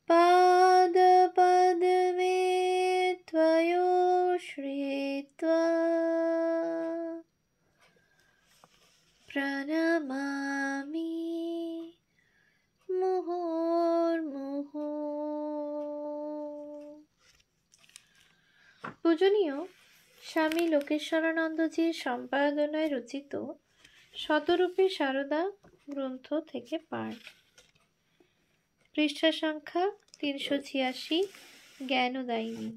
पादपद्मे त्वयोश्रित्वा प्रणमामि मुहुर्मुहुः। পূজনীয় স্বামী লোকেশ্বরানন্দজির সম্পাদনায় রচিত শতরূপী সারদা গ্রন্থ থেকে পাঠ। পৃষ্ঠা সংখ্যা 386। জ্ঞানদায়িনী।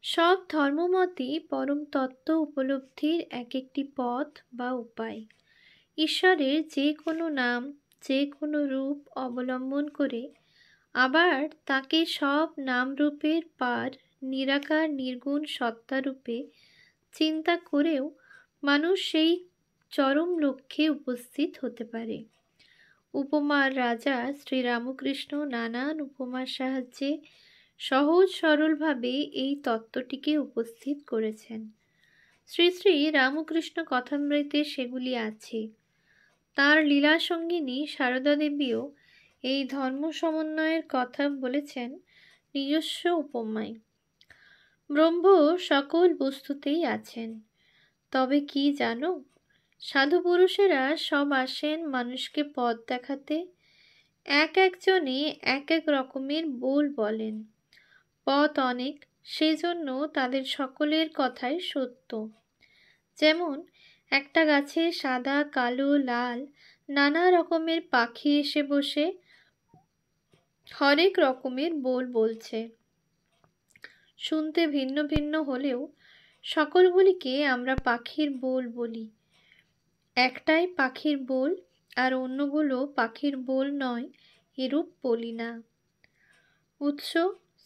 সব ধর্মমতই পরম তত্ত্ব উপলব্ধির এক একটি পথ বা উপায়। ঈশ্বরের যে কোনো নাম, যে কোনো রূপ অবলম্বন করে আবার তাকে সব নাম রূপের পার নিরাকার নির্গুণ সত্তারূপে চিন্তা করেও মানুষ সেই চরম লক্ষ্যে উপস্থিত হতে পারে। উপমার রাজা শ্রীরামকৃষ্ণ নানান উপমার সাহায্যে সহজ সরলভাবে এই তত্ত্বটিকে উপস্থিত করেছেন। শ্রী শ্রী রামকৃষ্ণ কথামৃতে সেগুলি আছে। তাঁর লীলা সঙ্গিনী সারদা দেবীও এই ধর্ম সমন্বয়ের কথা বলেছেন নিজস্ব উপমায়। ব্রহ্ম সকল বস্তুতেই আছেন। তবে কি জানো, সাধু পুরুষেরা সব আসেন মানুষকে পথ দেখাতে। এক একজনে এক এক রকমের বলেন। পথ অনেক, সেজন্য তাদের সকলের কথাই সত্য। যেমন একটা গাছে সাদা, কালো, লাল নানা রকমের পাখি এসে বসে হরেক রকমের বলছে। শুনতে ভিন্ন ভিন্ন হলেও সকলগুলিকে আমরা পাখির বলি। একটাই পাখির বোল, আর অন্যগুলো পাখির বোল নয়, এরূপ বলি না। উৎস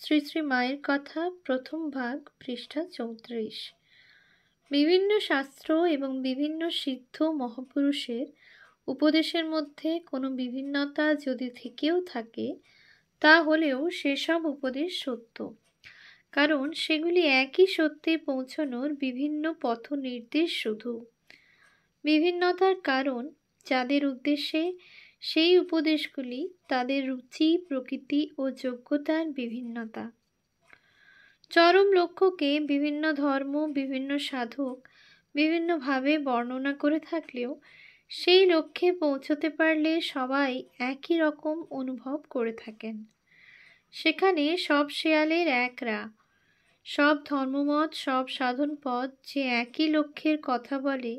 শ্রী শ্রী মায়ের কথা, প্রথম ভাগ, পৃষ্ঠা 34। বিভিন্ন শাস্ত্র এবং বিভিন্ন সিদ্ধ মহাপুরুষের উপদেশের মধ্যে কোনো বিভিন্নতা যদি থেকেও থাকে, তা হলেও সেসব উপদেশ সত্য, কারণ সেগুলি একই সত্যে পৌঁছানোর বিভিন্ন পথ নির্দেশ। শুধু বিভিন্নতার কারণ যাদের উদ্দেশ্যে সেই উপদেশগুলি, তাদের রুচি, প্রকৃতি ও যোগ্যতার বিভিন্নতা। চরম লক্ষ্যকে বিভিন্ন ধর্ম, বিভিন্ন সাধক বিভিন্নভাবে বর্ণনা করে থাকলেও সেই লক্ষ্যে পৌঁছতে পারলে সবাই একই রকম অনুভব করে থাকেন। সেখানে সব শেয়ালের এক রা। সব ধর্মমত, সব সাধন পথ যে একই লক্ষ্যের কথা বলে,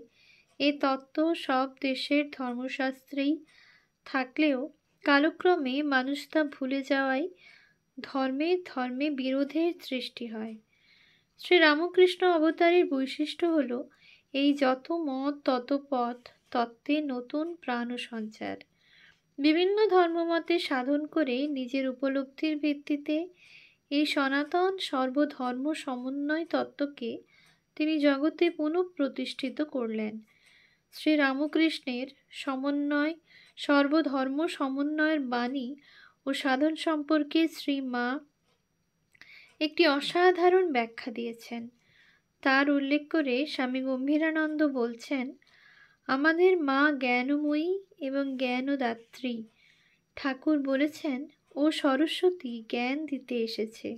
এ তত্ত্ব সব দেশের ধর্মশাস্ত্রেই থাকলেও কালক্রমে মানুষ তা ভুলে যাওয়ায় ধর্মে ধর্মে বিরোধের সৃষ্টি হয়। শ্রীরামকৃষ্ণ অবতারের বৈশিষ্ট্য হল এই যত মত তত পথ, তত্ত্বে নতুন প্রাণ ও সঞ্চার। বিভিন্ন ধর্মমতে সাধন করে নিজের উপলব্ধির ভিত্তিতে এই সনাতন সর্বধর্ম সমন্বয় তত্ত্বকে তিনি জগতে পুনঃপ্রতিষ্ঠিত করলেন। শ্রীরামকৃষ্ণের সমন্বয়, সর্বধর্ম সমন্বয়ের বাণী ও সাধন সম্পর্কে শ্রী মা একটি অসাধারণ ব্যাখ্যা দিয়েছেন। তার উল্লেখ করে স্বামী গম্ভীরানন্দ বলছেন, আমাদের মা জ্ঞানময়ী এবং জ্ঞানদাত্রী। ঠাকুর বলেছেন, ও সরস্বতী জ্ঞান দিতে এসেছে।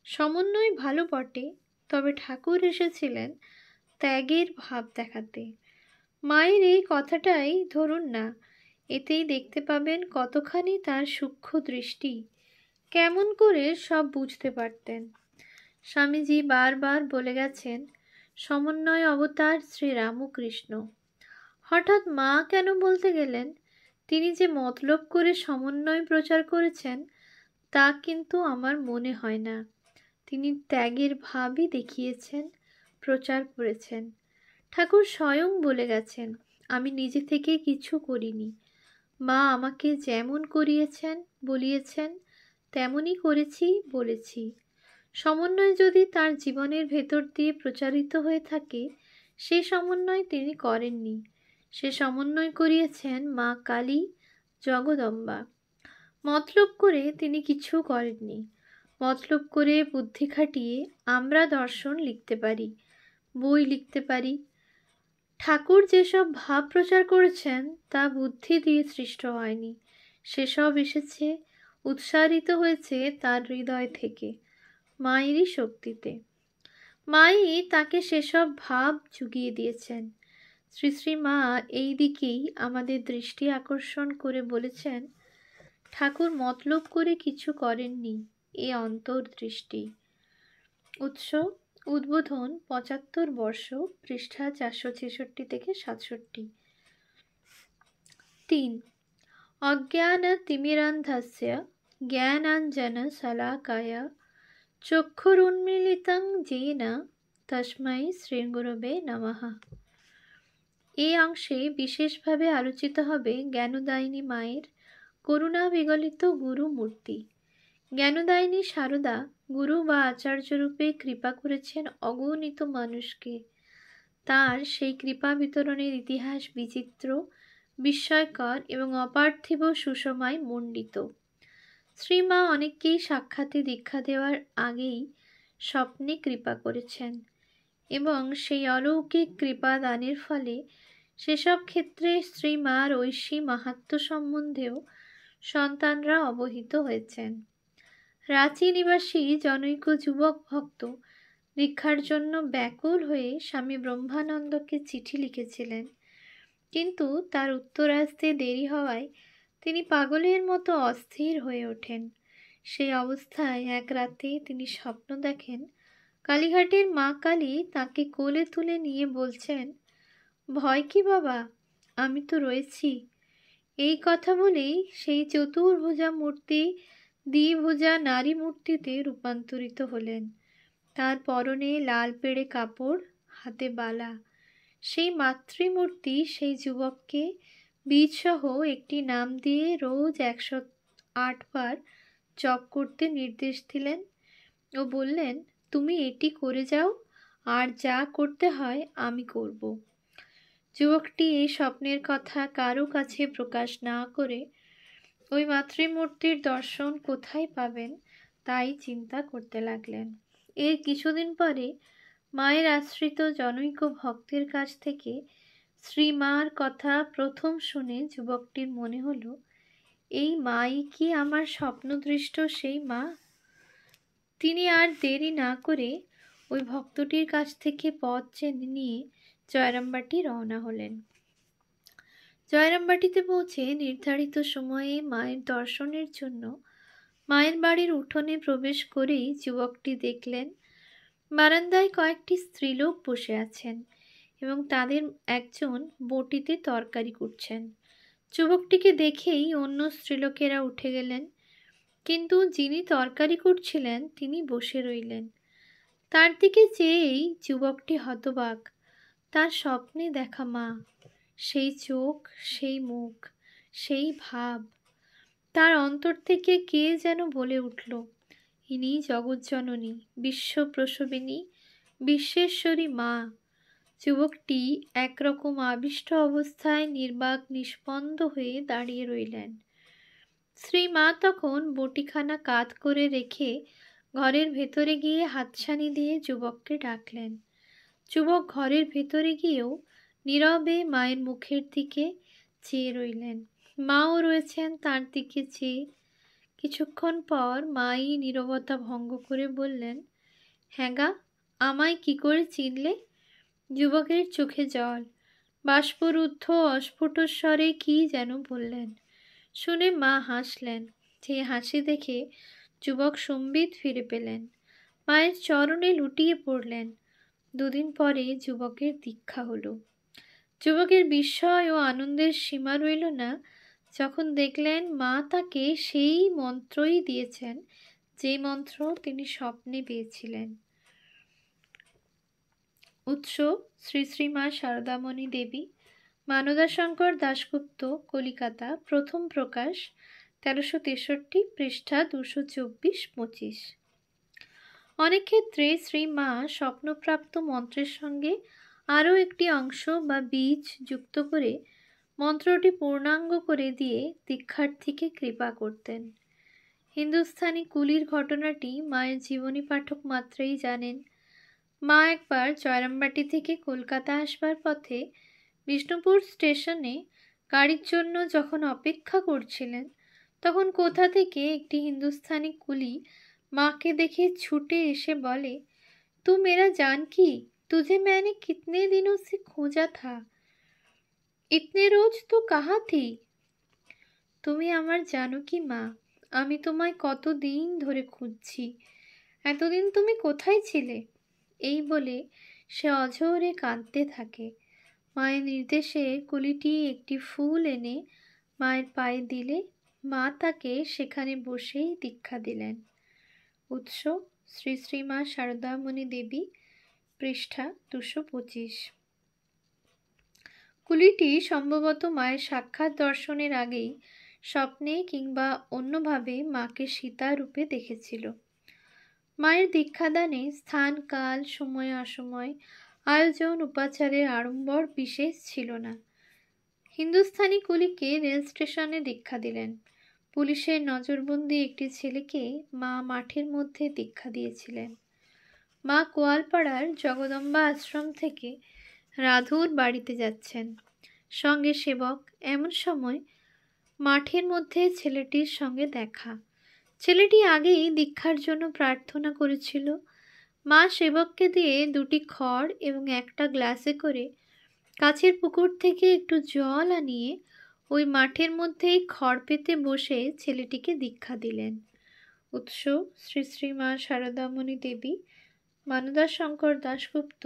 সমন্বয় ভালো বটে, তবে ঠাকুর এসেছিলেন ত্যাগের ভাব দেখাতে। মায়ের এই কথাটাই ধরুন না, এতেই দেখতে পাবেন কতখানি তার সূক্ষ্ম দৃষ্টি, কেমন করে সব বুঝতে পারতেন। স্বামীজি বারবার বলে গেছেন, সমন্বয় অবতার শ্রীরামকৃষ্ণ। হঠাৎ মা কেন বলতে গেলেন? তিনি যে মতলব করে সমন্বয় প্রচার করেছেন তা কিন্তু আমার মনে হয় না। তিনি ত্যাগের ভাবই দেখিয়েছেন, প্রচার করেছেন। ঠাকুর স্বয়ং বলে গেছেন, আমি নিজে থেকে কিছু করিনি। মা আমাকে যেমন করিয়েছেন, বলিয়েছেন, তেমনই করেছি, বলেছি। সমন্বয় যদি তার জীবনের ভেতর দিয়ে প্রচারিত হয়ে থাকে, সে সমন্বয় তিনি করেননি। সে সমন্বয় করিয়েছেন মা কালী, জগদম্বা। মতলব করে তিনি কিছু করেননি। মতলব করে বুদ্ধি খাটিয়ে আমরা দর্শন লিখতে পারি, বই লিখতে পারি। ঠাকুর যেসব ভাব প্রচার করেছেন তা বুদ্ধি দিয়ে সৃষ্ট হয়নি, সেসব এসেছে, উৎসারিত হয়েছে তার হৃদয় থেকে, মায়েরই শক্তিতে। মাই তাকে সেসব ভাব জুগিয়ে দিয়েছেন। শ্রী শ্রী মা এই দিকেই আমাদের দৃষ্টি আকর্ষণ করে বলেছেন, ঠাকুর মতলব করে কিছু করেননি, এ অন্তর্দৃষ্টি। উৎস উদ্বোধন ৭৫ বর্ষ, পৃষ্ঠা ৪৬৬ থেকে ৬৭। ৩. অজ্ঞানতিমিরান্ধস্য জ্ঞানাঞ্জনশলাকায় চক্ষুরুন্মীলিতং येन তস্मै শ্রীগুরবে নমঃ। এই অংশে বিশেষভাবে আলোচিত হবে জ্ঞানদায়িনী মায়ের করুণা বিগলিত গুরু মূর্তি। জ্ঞানদায়িনী সারদা গুরু বা আচার্যরূপে কৃপা করেছেন অগণিত মানুষকে। তার সেই কৃপা বিতরণের ইতিহাস বিচিত্র, বিস্ময়কর এবং অপার্থিব সুষমায় মণ্ডিত। শ্রীমা অনেককেই সাক্ষাতে দীক্ষা দেওয়ার আগেই স্বপ্নে কৃপা করেছেন এবং সেই অলৌকিক কৃপা দানের ফলে সেসব ক্ষেত্রে শ্রীমার ঐশী মাহাত্ম্য সম্বন্ধেও সন্তানরা অবহিত হয়েছেন। রাঁচি নিবাসী জনৈক যুবক ভক্ত দীক্ষার জন্য ব্যাকুল হয়ে স্বামী ব্রহ্মানন্দকে চিঠি লিখেছিলেন, কিন্তু তার উত্তর আসতে দেরি হওয়ায় তিনি পাগলের মতো অস্থির হয়ে ওঠেন। সেই অবস্থায় এক রাতে তিনি স্বপ্ন দেখেন কালীঘাটের মা কালী তাকে কোলে তুলে নিয়ে বলছেন, ভয় কি বাবা, আমি তো রয়েছি। এই কথা বলেই সেই চতুর্ভুজা মূর্তি দ্বিভুজা নারী মূর্তিতে রূপান্তরিত হলেন। তার পরনে লাল পেড়ে কাপড়, হাতে বালা। সেই মাতৃমূর্তি সেই যুবককে বীজসহ একটি নাম দিয়ে রোজ ১০৮ বার জপ করতে নির্দেশ দিলেন ও বললেন, তুমি এটি করে যাও, আর যা করতে হয় আমি করব। যুবকটি এই স্বপ্নের কথা কারো কাছে প্রকাশ না করে ওই মাতৃমূর্তির দর্শন কোথায় পাবেন তাই চিন্তা করতে লাগলেন। এর কিছুদিন পরে মায়ের আশ্রিত জনৈক ভক্তের কাছ থেকে শ্রীমার কথা প্রথম শুনে যুবকটির মনে হলো, এই মাই কি আমার স্বপ্নদৃষ্ট সেই মা? তিনি আর দেরি না করে ওই ভক্তটির কাছ থেকে পথ চেনে নিয়ে জয়রামবাটি রওনা হলেন। জয়রামবাটিতে পৌঁছে নির্ধারিত সময়ে মায়ের দর্শনের জন্য মায়ের বাড়ির উঠোনে প্রবেশ করেই যুবকটি দেখলেন বারান্দায় কয়েকটি স্ত্রীলোক বসে আছেন এবং তাদের একজন বটিতে তরকারি কুটছেন। যুবকটিকে দেখেই অন্য স্ত্রীলোকেরা উঠে গেলেন, কিন্তু যিনি তরকারি কুটছিলেন তিনি বসে রইলেন। তার দিকে চেয়েই যুবকটি হতবাক। তার স্বপ্নে দেখা মা, সেই চোখ, সেই মুখ, সেই ভাব। তার অন্তর থেকে কে যেন বলে উঠল, ইনি জগজ্জননী, বিশ্বপ্রসবিনী, বিশ্বেশ্বরী মা। যুবকটি একরকম আবিষ্ট অবস্থায় নির্বাক নিস্পন্দ হয়ে দাঁড়িয়ে রইলেন। শ্রীমা তখন বটিখানা কাত করে রেখে ঘরের ভেতরে গিয়ে হাতছানি দিয়ে যুবককে ডাকলেন। যুবক ঘরের ভেতরে গিয়েও নীরবে মায়ের মুখের দিকে চেয়ে রইলেন। মাও রয়েছেন তার দিকে চেয়ে। কিছুক্ষণ পর মাই নীরবতা ভঙ্গ করে বললেন, হ্যাঁ গা, আমায় কি করে চিনলে? যুবকের চোখে জল, বাষ্পরুদ্ধ অস্ফুট স্বরে কি যেন বললেন। শুনে মা হাসলেন। যে হাসি দেখে যুবক সম্বিত ফিরে পেলেন, মায়ের চরণে লুটিয়ে পড়লেন। দুদিন পরে যুবকের দীক্ষা হলো। যুবকের বিস্ময় ও আনন্দের সীমা রইল না যখন দেখলেন মা তাকে সেই মন্ত্রই দিয়েছেন যে মন্ত্র তিনি স্বপ্নে পেয়েছিলেন। উৎস শ্রী শ্রী মা শারদামণি দেবী, মানদাশঙ্কর দাশগুপ্ত, কলিকাতা, প্রথম প্রকাশ ১৩৬৩, পৃষ্ঠা ২২৪-২৫। অনেক ক্ষেত্রে শ্রী মা স্বপ্নপ্রাপ্ত মন্ত্রের সঙ্গে আরও একটি অংশ বা বীজ যুক্ত করে মন্ত্রটি পূর্ণাঙ্গ করে দিয়ে দীক্ষার্থীকে কৃপা করতেন। হিন্দুস্থানি কুলির ঘটনাটি মায়ের জীবনী পাঠক মাত্রেই জানেন। মা একবার জয়রামবাটি থেকে কলকাতা আসবার পথে বিষ্ণুপুর স্টেশনে গাড়ির জন্য যখন অপেক্ষা করছিলেন, তখন কোথা থেকে একটি হিন্দুস্তানি কুলি মাকে দেখে ছুটে এসে বলে, तू मेरा जानकी, तुझे मैंने कितने दिनों से खोजा था, इतने रोज तू कहाँ थी? তুমি আমার জানকী মা, আমি তোমায় কতদিন ধরে খুঁজছি, এতদিন তুমি কোথায় ছিলে? এই বলে সে অঝোরে কাঁদতে থাকে। মায়ের নির্দেশে কুলিটি একটি ফুল এনে মায়ের পায়ে দিলে মা তাকে সেখানে বসেই দীক্ষা দিলেন। উৎস শ্রী শ্রী মা শারদামণি দেবী, পৃষ্ঠা 225। কুলিটি সম্ভবত মায়ের সাক্ষাৎ দর্শনের আগেই স্বপ্নে কিংবা অন্যভাবে মাকে সীতা রূপে দেখেছিল। মায়ের দীক্ষাদানে স্থান, কাল, সময় অসময়, আয়োজন, উপাচারের আড়ম্বর বিশেষ ছিল না। হিন্দুস্তানি কুলিকে রেল স্টেশনে দীক্ষা দিলেন। পুলিশের নজরবন্দি একটি ছেলেকে মা মাঠের মধ্যে দীক্ষা দিয়েছিলেন। মা কোয়ালপাড়ার জগদম্বা আশ্রম থেকে রাধুর বাড়িতে যাচ্ছেন, সঙ্গে সেবক। এমন সময় মাঠের মধ্যে ছেলেটির সঙ্গে দেখা। ছেলেটি আগেই দীক্ষার জন্য প্রার্থনা করেছিল। মা সেবককে দিয়ে দুটি খড় এবং একটা গ্লাসে করে কাছের পুকুর থেকে একটু জল আনিয়ে ওই মাঠের মধ্যেই খড় পেতে বসে ছেলেটিকে দীক্ষা দিলেন। উৎস শ্রী শ্রী মা শারদামণি দেবী, মানদাশঙ্কর দাশগুপ্ত,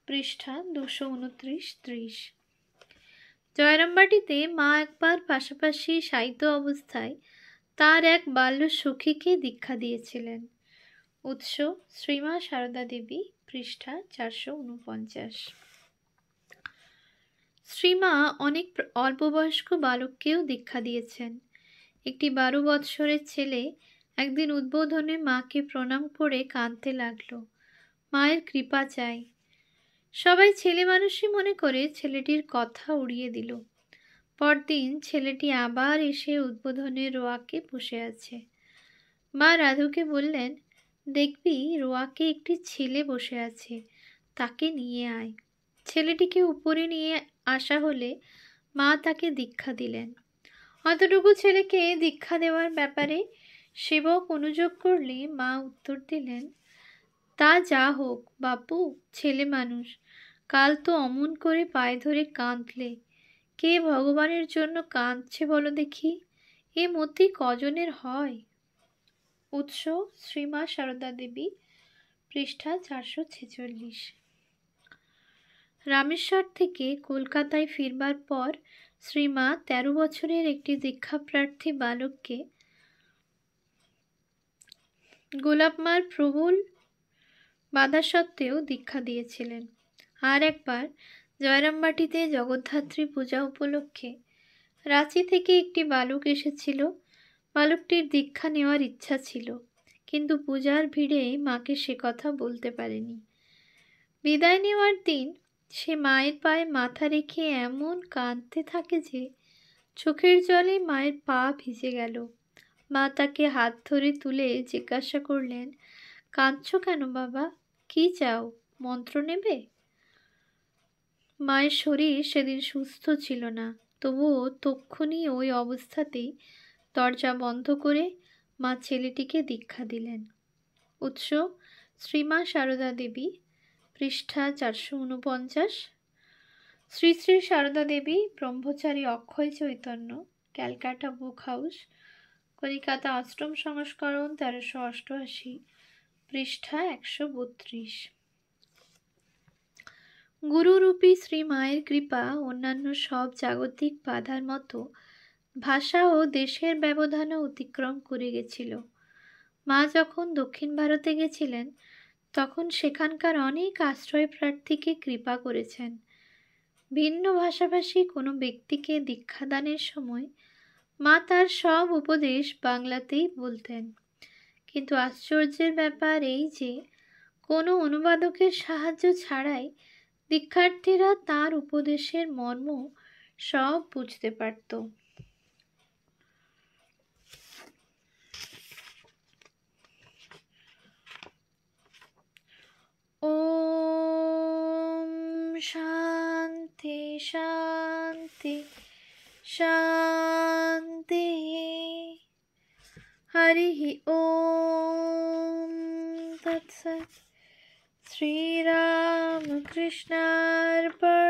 পৃষ্ঠা 229-30। জয়রামবাটিতে মা একবার পাশাপাশি শায়িত অবস্থায় তার এক বাল্য সখীকে দীক্ষা দিয়েছিলেন। উৎস শ্রীমা শারদা দেবী, পৃষ্ঠা 449। শ্রীমা অনেক অল্পবয়স্ক বালককেও দীক্ষা দিয়েছেন। একটি 12 বৎসরের ছেলে একদিন উদ্বোধনে মাকে প্রণাম করে কাঁদতে লাগলো, মায়ের কৃপা চাই। সবাই ছেলে মানুষই মনে করে ছেলেটির কথা উড়িয়ে দিল। পরদিন ছেলেটি আবার এসে উদ্বোধনের রোয়াকে বসে আছে। মা রাধুকে বললেন, দেখবি রোয়াকে একটি ছেলে বসে আছে, তাকে নিয়ে আয়। ছেলেটিকে উপরে নিয়ে আসা হলে মা তাকে দীক্ষা দিলেন। অতটুকু ছেলেকে দীক্ষা দেওয়ার ব্যাপারে সেবক অনুযোগ করলে মা উত্তর দিলেন, তা যা হোক বাপু, ছেলে মানুষ, কাল তো অমন করে পায়ে ধরে কাঁদলে। কে ভগবানের জন্য কাঁদছে বলো দেখি, এ মতি কজনের হয়? উৎস শ্রীমা শারদা দেবী, পৃষ্ঠা 446। রামেশ্বর থেকে কলকাতায় ফিরবার পর শ্রীমা 13 বছরের একটি দীক্ষাপ্রার্থী বালককে গোলাপমার প্রবল বাধা সত্ত্বেও দীক্ষা দিয়েছিলেন। আর একবার জয়রামবাটিতে জগদ্ধাত্রী পূজা উপলক্ষে রাঁচি থেকে একটি বালক এসেছিল। বালকটির দীক্ষা নেওয়ার ইচ্ছা ছিল, কিন্তু পূজার ভিড়ে মাকে সে কথা বলতে পারেনি। বিদায় নেওয়ার দিন সে মায়ের পায়ে মাথা রেখে এমন কাঁদতে থাকে যে চোখের জলে মায়ের পা ভিজে গেল। মা তাকে হাত ধরে তুলে জিজ্ঞাসা করলেন, কাঁদছো কেন বাবা? কি চাও, মন্ত্র নেবে? মায়ের শরীর সেদিন সুস্থ ছিল না, তবুও তক্ষুনি ওই অবস্থাতেই দরজা বন্ধ করে মা ছেলেটিকে দীক্ষা দিলেন। উৎস শ্রীমা শারদা দেবী, পৃষ্ঠা 449। শ্রী শ্রী শারদা দেবী ব্রহ্মচারী অক্ষয় চৈতন্য, ক্যালকাটা বুক হাউস, কলিকাতা অষ্টম সংস্করণ, 1388, পৃষ্ঠা 132। গুরুরূপী শ্রী মায়ের কৃপা অন্যান্য সব জাগতিক বাধার মতো ভাষা ও দেশের ব্যবধানও অতিক্রম করে গেছিল। মা যখন দক্ষিণ ভারতে গেছিলেন তখন সেখানকার অনেক আশ্রয় প্রার্থীকে কৃপা করেছেন। ভিন্ন ভাষাভাষী কোনো ব্যক্তিকে দীক্ষাদানের সময় মা তার সব উপদেশ বাংলাতেই বলতেন। কিন্তু আশ্চর্যের ব্যাপার এই যে কোনো অনুবাদকের সাহায্য ছাড়াই দীক্ষার্থীরা তার উপদেশের মর্ম সব বুঝতে পারত। ওম শান্তি শান্তি শান্তি। हरिः ॐ तत्सत्। श्रीरामकृष्णार्पणमस्तु।